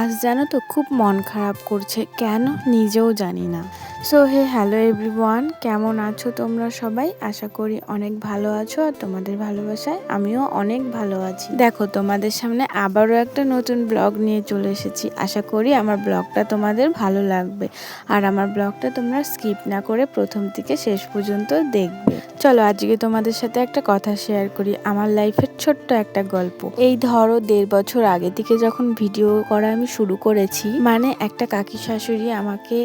আজ জানো তো খুব মন খারাপ করছে, কেন নিজেও জানি না। সো হ্যালো এভরিওয়ান, কেমন আছো তোমরা সবাই? আশা করি অনেক ভালো আছো আর তোমাদের ভালোবাসায় আমিও অনেক ভালো আছি। দেখো, তোমাদের সামনে আবারও একটা নতুন ব্লগ নিয়ে চলে এসেছি। আশা করি আমার ব্লগটা তোমাদের ভালো লাগবে আর আমার ব্লগটা তোমরা স্কিপ না করে প্রথম থেকে শেষ পর্যন্ত দেখবে। চলো আজকে তোমাদের সাথে একটা কথা শেয়ার করি, আমার লাইফের ছোট্ট একটা গল্প। এই ধরো 1.5 বছর আগে থেকে যখন ভিডিও করা আমি শুরু করেছি, মানে একটা কাকি শাশুড়ি আমাকে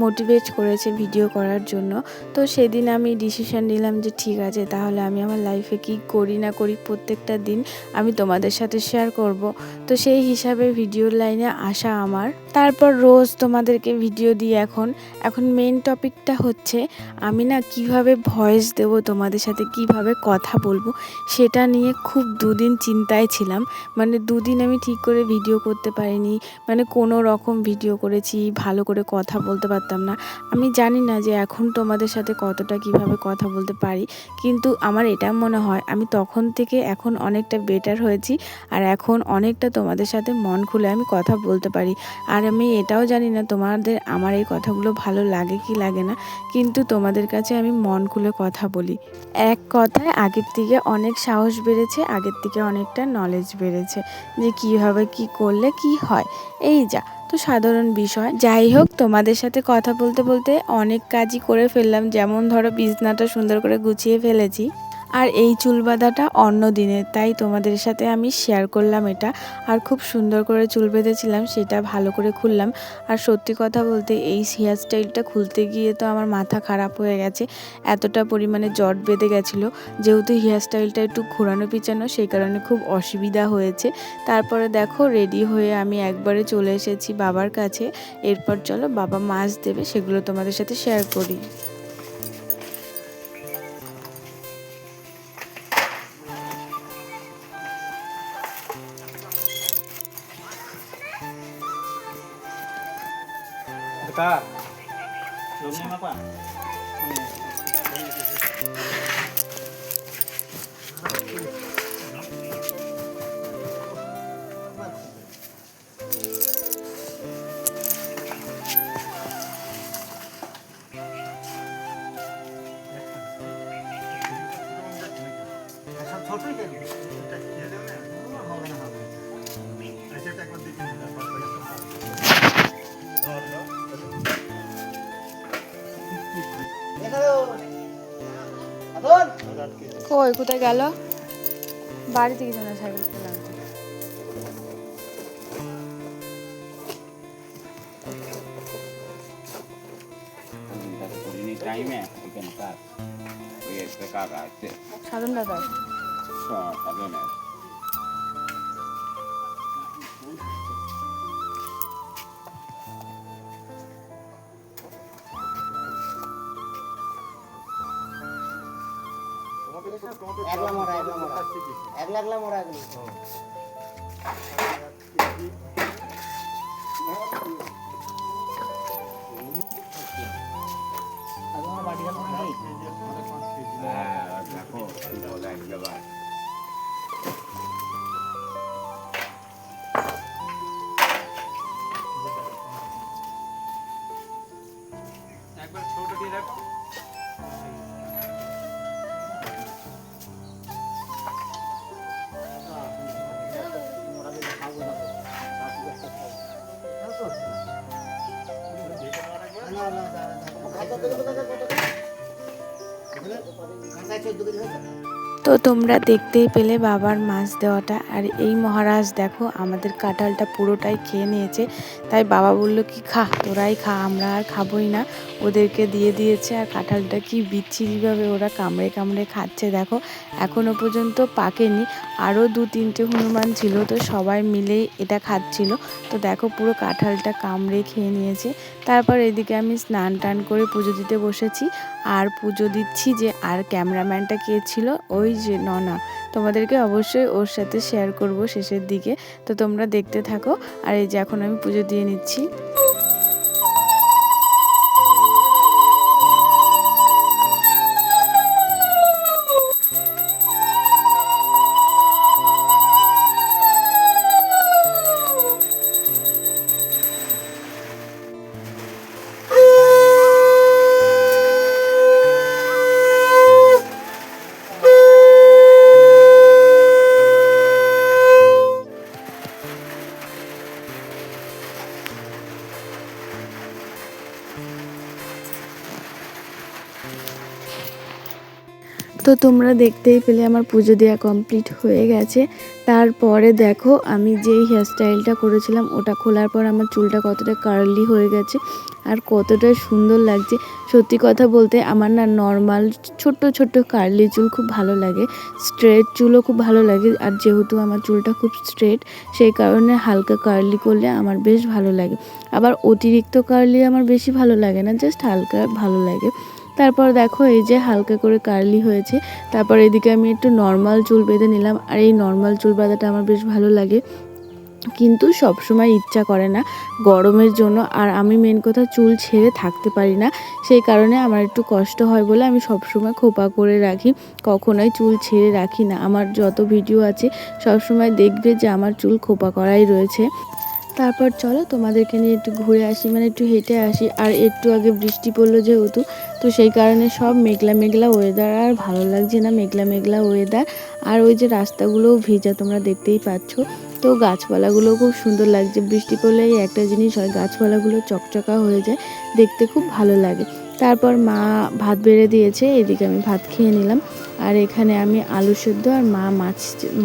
মোটিভেট করেছে ভিডিও করার জন্য। তো সেদিন আমি ডিসিশন নিলাম যে ঠিক আছে, তাহলে আমি আমার লাইফে কি করি না করি প্রত্যেকটা দিন আমি তোমাদের সাথে শেয়ার করব। তো সেই হিসাবে ভিডিওর লাইনে আসা আমার। তারপর রোজ তোমাদেরকে ভিডিও দিই। এখন মেইন টপিকটা হচ্ছে আমি না কিভাবে ভয়েস দেব, তোমাদের সাথে কিভাবে কথা বলবো সেটা নিয়ে খুব দুদিন চিন্তায় ছিলাম। মানে দুদিন আমি ঠিক করে ভিডিও করতে পারিনি, মানে কোনো রকম ভিডিও করেছি, ভালো করে কথা বলতে পারতাম না। আমি জানি না যে এখন তোমাদের সাথে কতটা কিভাবে কথা বলতে পারি, কিন্তু আমার এটা মনে হয় আমি তখন থেকে এখন অনেকটা বেটার হয়েছি আর এখন অনেকটা তোমাদের সাথে মন খুলে আমি কথা বলতে পারি। আর আমি এটাও জানি না তোমাদের আমার এই কথাগুলো ভালো লাগে কি লাগে না, কিন্তু তোমাদের কাছে আমি মন খুলে কথা বলি। এক কথায় আগের থেকে অনেক সাহস বেড়েছে, আগের থেকে অনেকটা নলেজ বেড়েছে যে কীভাবে কি করলে কি হয়। এই যা তো সাধারণ বিষয়। যাই হোক, তোমাদের সাথে কথা বলতে বলতে অনেক কাজই করে ফেললাম, যেমন ধরো বিছনাটা সুন্দর করে গুছিয়ে ফেলেছি আর এই চুল বাঁধাটা অন্য দিনের, তাই তোমাদের সাথে আমি শেয়ার করলাম এটা। আর খুব সুন্দর করে চুল বেঁধেছিলাম, সেটা ভালো করে খুললাম। আর সত্যি কথা বলতে এই হেয়ার স্টাইলটা খুলতে গিয়ে তো আমার মাথা খারাপ হয়ে গেছে, এতটা পরিমাণে জট বেঁধে গেছিলো। যেহেতু হেয়ার স্টাইলটা একটু ঘোরানো পিছানো, সেই কারণে খুব অসুবিধা হয়েছে। তারপরে দেখো রেডি হয়ে আমি একবারে চলে এসেছি বাবার কাছে। এরপর চলো বাবা মাছ দেবে, সেগুলো তোমাদের সাথে শেয়ার করি। Kak, belum apa? ছোটই কেন? এটা খেয়ে দেবে না? হবে না হবে। এটা একবার দেখে নিন তারপর কই কোথায় গেল? বাড়ি থেকে যেন সাইকেল পেলাম। সাধন দাদা একলা মোরা একবার ছোট দিয়ে রাখো। তো তোমরা দেখতেই পেলে বাবার মাছ দেওয়াটা। আর এই মহারাজ দেখো আমাদের কাঁঠালটা পুরোটাই খেয়ে নিয়েছে, তাই বাবা বলল কি খা, তোরাই খা, আমরা আর খাবোই না। ওদেরকে দিয়ে দিয়েছে। আর কাঁঠালটা কি বিচ্ছিরিভাবে ওরা কামড়ে কামড়ে খাচ্ছে দেখো, এখনও পর্যন্ত পাকেনি। আরও 2-3টে হনুমান ছিল, তো সবাই মিলেই এটা খাচ্ছিল। তো দেখো পুরো কাঁঠালটা কামড়ে খেয়ে নিয়েছে। তারপর এদিকে আমি স্নান টান করে পুজো দিতে বসেছি। আর পুজো দিচ্ছি যে, আর ক্যামেরাম্যানটা কে ছিল, ওই যে ননা। তোমাদেরকে অবশ্যই ওর সাথে শেয়ার করব শেষের দিকে, তো তোমরা দেখতে থাকো। আর এই যে এখন আমি পুজো দিয়ে নিচ্ছি। তো তোমরা দেখতেই পেলে আমার পুজো দেওয়া কমপ্লিট হয়ে গেছে। তারপরে দেখো আমি যেই হেয়ারস্টাইলটা করেছিলাম ওটা খোলার পর আমার চুলটা কতটা কার্লি হয়ে গেছে আর কতটা সুন্দর লাগছে। সত্যি কথা বলতে আমার না নর্মাল ছোট্ট ছোট্ট কার্লি চুল খুব ভালো লাগে, স্ট্রেট চুলও খুব ভালো লাগে। আর যেহেতু আমার চুলটা খুব স্ট্রেট সেই কারণে হালকা কার্লি করলে আমার বেশ ভালো লাগে। আবার অতিরিক্ত কার্লি আমার বেশি ভালো লাগে না, জাস্ট হালকা ভালো লাগে। তারপর দেখো এই যে হালকা করে কার্লি হয়েছে। তারপর এদিকে আমি একটু নর্মাল চুল বেঁধে নিলাম। আর এই নর্মাল চুল বাঁধাটা আমার বেশ ভালো লাগে, কিন্তু সব সময় ইচ্ছা করে না গরমের জন্য। আর আমি মেন কথা চুল ছেড়ে থাকতে পারি না, সেই কারণে আমার একটু কষ্ট হয় বলে আমি সব সময় খোপা করে রাখি, কখনোই চুল ছেড়ে রাখি না। আমার যত ভিডিও আছে সব সময় দেখবে যে আমার চুল খোপা করাই রয়েছে। তারপর চলো তোমাদেরকে নিয়ে একটু ঘুরে আসি, মানে একটু হেঁটে আসি। আর একটু আগে বৃষ্টি পড়লো যেহেতু, তো সেই কারণে সব মেঘলা মেঘলা ওয়েদার, আর ভালো লাগছে না মেঘলা মেঘলা ওয়েদার। আর ওই যে রাস্তাগুলোও ভেজা তোমরা দেখতেই পাচ্ছ। তো গাছপালাগুলোও খুব সুন্দর লাগছে। বৃষ্টি পড়লে এই একটা জিনিস হয়, গাছপালাগুলো চকচকা হয়ে যায়, দেখতে খুব ভালো লাগে। তারপর মা ভাত বেড়ে দিয়েছে, এদিকে আমি ভাত খেয়ে নিলাম। আর এখানে আমি আলু সেদ্ধ আর মা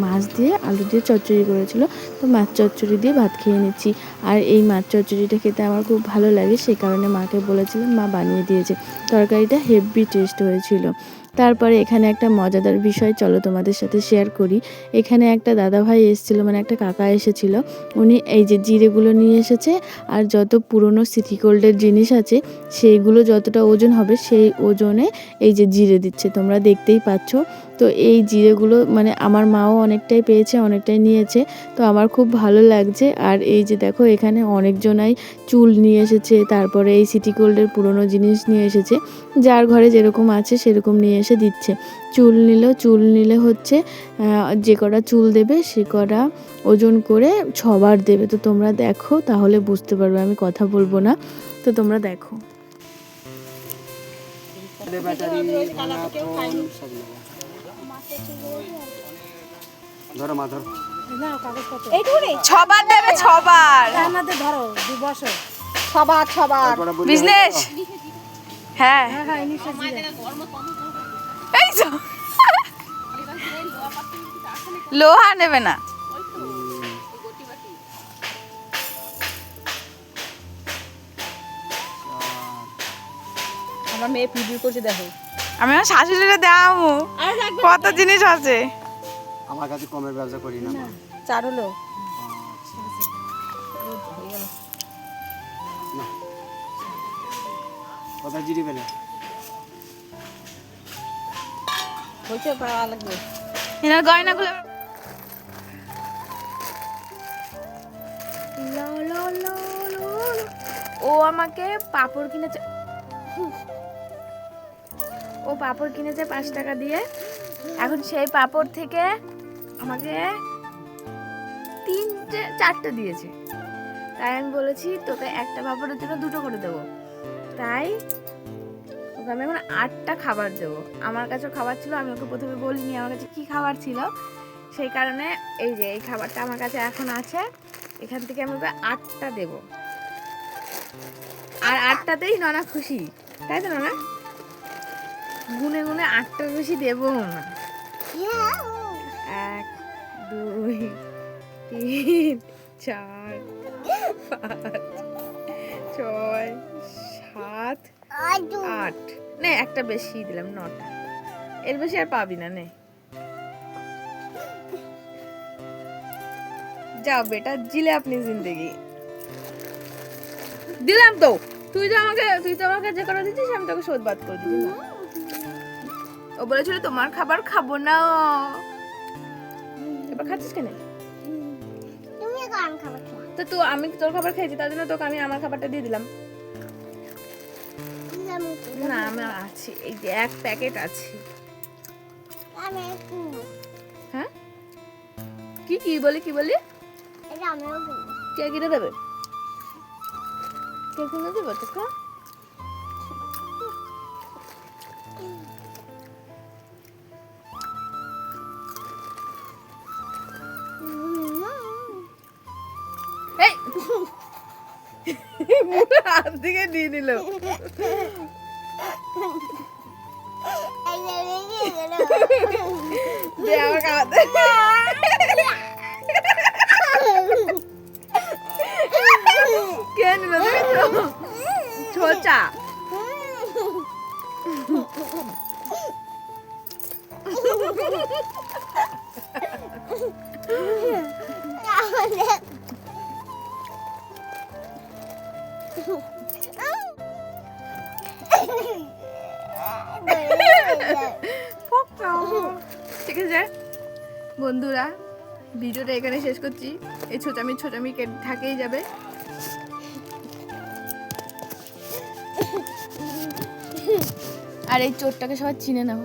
মাছ দিয়ে আলু দিয়ে চচ্চড়ি করেছিল, তো মাছ চচ্চড়ি দিয়ে ভাত খেয়ে নিচ্ছি। আর এই মাছ চচ্চড়িটা খেতে আমার খুব ভালো লাগে, সেই কারণে মাকে বলেছিলাম, মা বানিয়ে দিয়েছে। তরকারিটা হেভি টেস্ট হয়েছিল। তারপরে এখানে একটা মজাদার বিষয় চলো তোমাদের সাথে শেয়ার করি। এখানে একটা দাদাভাই এসেছিলো, মানে একটা কাকা এসেছিল। উনি এই যে জিরেগুলো নিয়ে এসেছে, আর যত পুরনো সিটি গোল্ডের জিনিস আছে সেইগুলো যতটা ওজন হবে সেই ওজনে এই যে জিরে দিচ্ছে, তোমরা দেখতেই পাচ্ছ। তো এই জিরেগুলো মানে আমার মাও অনেকটাই পেয়েছে, অনেকটাই নিয়েছে, তো আমার খুব ভালো লাগছে। আর এই যে দেখো এখানে অনেকজনাই চুল নিয়ে এসেছে, তারপরে এই সিটি গোল্ডের পুরনো জিনিস নিয়ে এসেছে, যার ঘরে যেরকম আছে সেরকম নিয়ে এসে দিচ্ছে। চুল নিলে হচ্ছে যে কটা চুল দেবে সে কটা ওজন করে 6বার দেবে। তো তোমরা দেখো তাহলে বুঝতে পারবে, আমি কথা বলবো না, তো তোমরা দেখো। ধরো মা ধরো। 6বার দেবে, 6বার। ধরো 2 বছর 6বার বিজনেস, হ্যাঁ এই তো লোহা নেবে না। আমার মেয়ে ভিডিও করছে দেখো। আমি আমার শাশুড়িরে দেখাবো কত জিনিস আছে। আমার কাছে কমের ব্যবসা করি না মা। 4 হলো কথা জিরি পেলে হইতে পারা লাগবে। এনার গয়নাগুলো ও আমাকে পাপড় কিনেছে, ও পাপড় কিনেছে 5 টাকা দিয়ে। এখন সেই পাপড় থেকে আমাকে 4টে দিয়েছে। তাই আমি বলেছি তোকে একটা পাপড়ের জন্য 2টো করে দেবো, তাই ওকে আমি এখন 8টা খাবার দেবো। আমার কাছেও খাবার ছিল, আমি ওকে প্রথমে বলিনি আমার কাছে কি খাবার ছিল, সেই কারণে এই যে এই খাবারটা আমার কাছে এখন আছে, এখান থেকে আমি ওকে 8টা দেবো। আর 8টাতেই ননা খুশি, তাই তো ননা? গুনে গুনে 8টার বেশি দেবো না। 1 2 3 4 5 6 7 8 নে, একটা বেশি দিলাম, 9টা। এর বেশি আর পাবি না, নে যাও বেটা, জিলে আপনি জিন্দেগি। দিলাম তো, তুই তো আমাকে যে করে দিচ্ছিস আমি তোকে শোধ বাদ করে দিচ্ছি। ও বলেছিল তোমার খাবার খাবো না, এবার খাচ্ছিস কেন? তো আমি তোর খাবার খেয়েছি, তার জন্য তোকে আমি আমার খাবারটা দিয়ে দিলাম। না আমার আছে, এই যে 1 প্যাকেট আছে। হ্যাঁ কি বলি কে কিনে দেবে? কে কিনে দেবে তোকে? হাত থেকে দিয়ে নিল। দে আমার খাওয়াতে কেন ছোচা ঠিক আছে বন্ধুরা, ভিডিওটা এখানে শেষ করছি। এই ছোটামি থাকেই যাবে। আর এই চোরটাকে সবাই চিনে নাও।